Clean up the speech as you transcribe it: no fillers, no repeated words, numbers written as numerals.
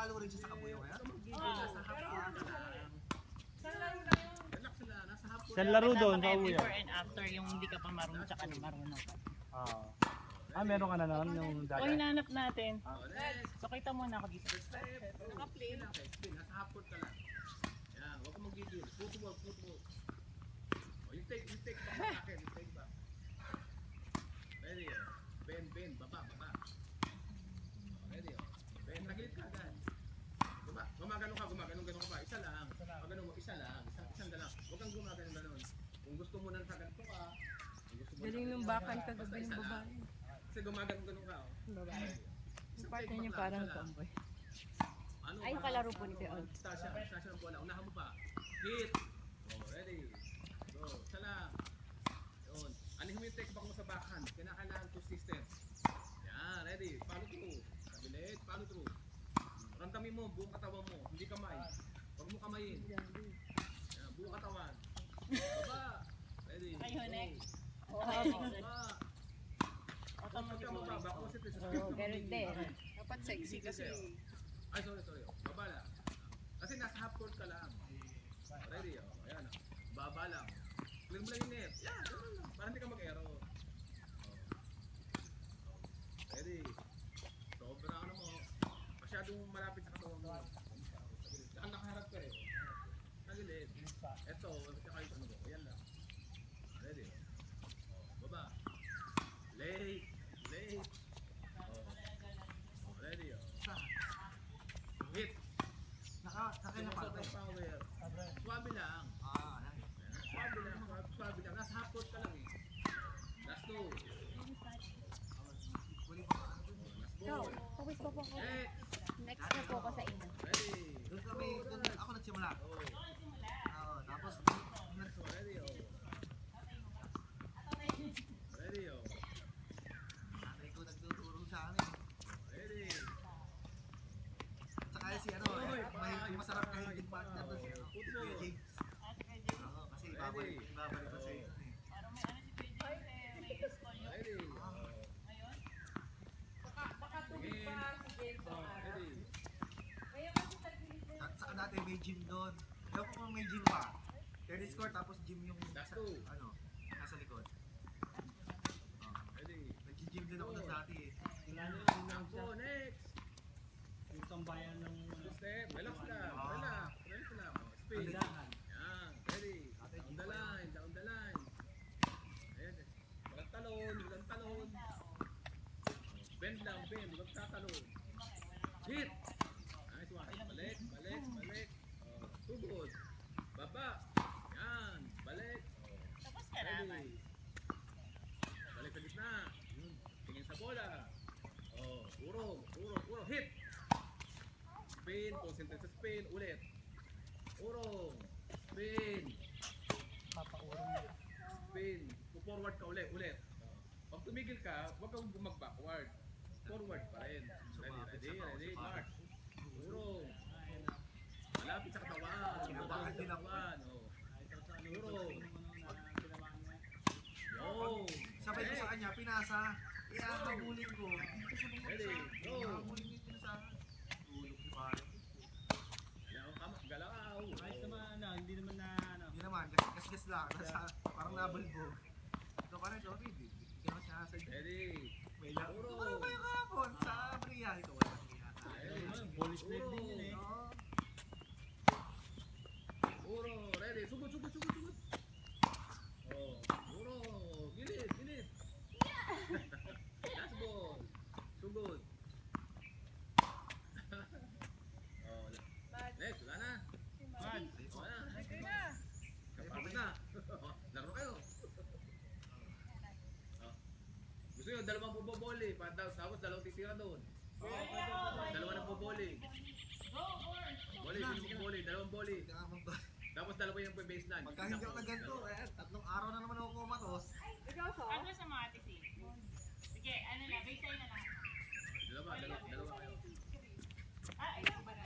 Nagpa-follow rin siya sa Kabuyo ngayon? Sa laro doon, sa uwi. Before and after, yung hindi ka pa marunong tsaka na marunong ka. Meron ka na noon yung O dati. hinanap natin. So kita muna ako dito. Naka-play. Nasa half court ka lang. Yan, huwag ka mag-gigil. Football. Oh, you take back sa akin. You take back. Ready, bend, baba. Ready, bend, tagilid ka agad. Diba? Gumagano ka pa. Isa lang. Pagano mo, isa lang. Isang lang. Huwag kang gumagano. Kung gusto mo nang kaganto ka, Galing ng bakal kagabi ng babae. kasi gumagano ka, oh. Babae. Yung partner niya parang tomboy. Ano Ay, yung kalaro po ni Kuya Od. Stasha ng bola. Unahan mo pa. Hit. Oh, ready. Go. Isa lang. Yun. Anihin mo yung take back mo sa backhand. Kinakailangan 2 systems. Yan. Ready. Follow through. Kabilit. Follow through. Ramdamin mo. Buong katawan mo. Hindi kamay. Huwag mo kamayin. Yan. Buong katawan. Baba. Ready. Ayun, next. Baba. Automatic Baba. mo. Baba. Concentrate sa Oo, ganun din. Dapat sexy kasi. Ay, sorry. Baba lang. Kasi nasa half court ka lang. Ready, oh. Ayan, oh. Baba lang. Clear mo lang yung net. Yan, ganun lang. Para hindi ka mag-aero. Oh. Ready. Sobra ano mo. Masyadong malapit sa katawan mo. Saan nakaharap ka eh. Nagilid. Eto, tsaka yung ano mo. Ayan lang. Ready. Oh, baba. Late. Oh, ready, oh. Hit. Naka-napal Sumusot ang power. Swabe lang. Swabe lang. Nasa half court ka lang eh. Last 2. Ikaw, focus pa po ako. Next na po ako sa inyo. Ready. Doon ako nagsimula. Oh. Tapos, Ready, oh. Ready, oh. nanay ko nagtuturo sa akin eh. Ready. Saka si may masarap kahit din partner doon si Kuya James. Oo, kasi ibabalik ko sa iyo. Ready. Ready. Saka dati may gym doon. Ewan ko kung may gym pa. Tennis court tapos gym yung Last 2. nasa likod. Ready. Nag-gym din ako doon dati eh. Go, next. Yung tambayan ng Step. Relax lang. Relax lang. Oh, speed. Tindahan. Yan. Ready. Down the line. Ayan. Walang talon. Bend lang. Huwag tatalon. Hit. Nice one. Balik. Oh, sugod. Baba. Yan. Balik. Tapos ka na. Ready. Balik sa gitna. Tingin sa bola. Oh, urong. Hit. Spin. Concentrate sa spin. Ulit. Urong. Spin. Spin. Forward ka ulit. Pag tumigil ka, huwag kang mag-backward. Forward pa rin. Ready. March. Urong. Malapit sa katawan. Kinabahan din ako. Urong. Yo. Sabay ko sa kanya, pinasa. Kaya nabulin ko. Hindi ko siya Ready, bumagsak. go. Nabulin ko yung pinasa. Tulog ni pare. Galaw. Ayos naman hindi naman na Hindi naman, gas lang. Parang nabulbo. Ito pa rin, sorry. Hindi ka naman sinasadya. Ready. May lang. Uro. Ano ba yung kahapon? Sa Bria. Ito wala. Polish leg din yun eh. Oo. Uro. Ready. Sugod. Oh. Uro. Gilid. Last ball. Sugod. Oh. Next. Wala na. Kapapit na. Laro kayo. Oh. Gusto nyo, dalawang buboboli. Tapos dalawang titira doon. Dalawa na buboli. Dalawang boli. Hindi ka naman ba? Tapos dalawa yung baseline. Pagka hindi ako na ganito, tatlong araw na naman ako kumatos. Ano sa mga tisi? Sige, ano na, baseline na lang. Dalawa kayo. Ayun ba na?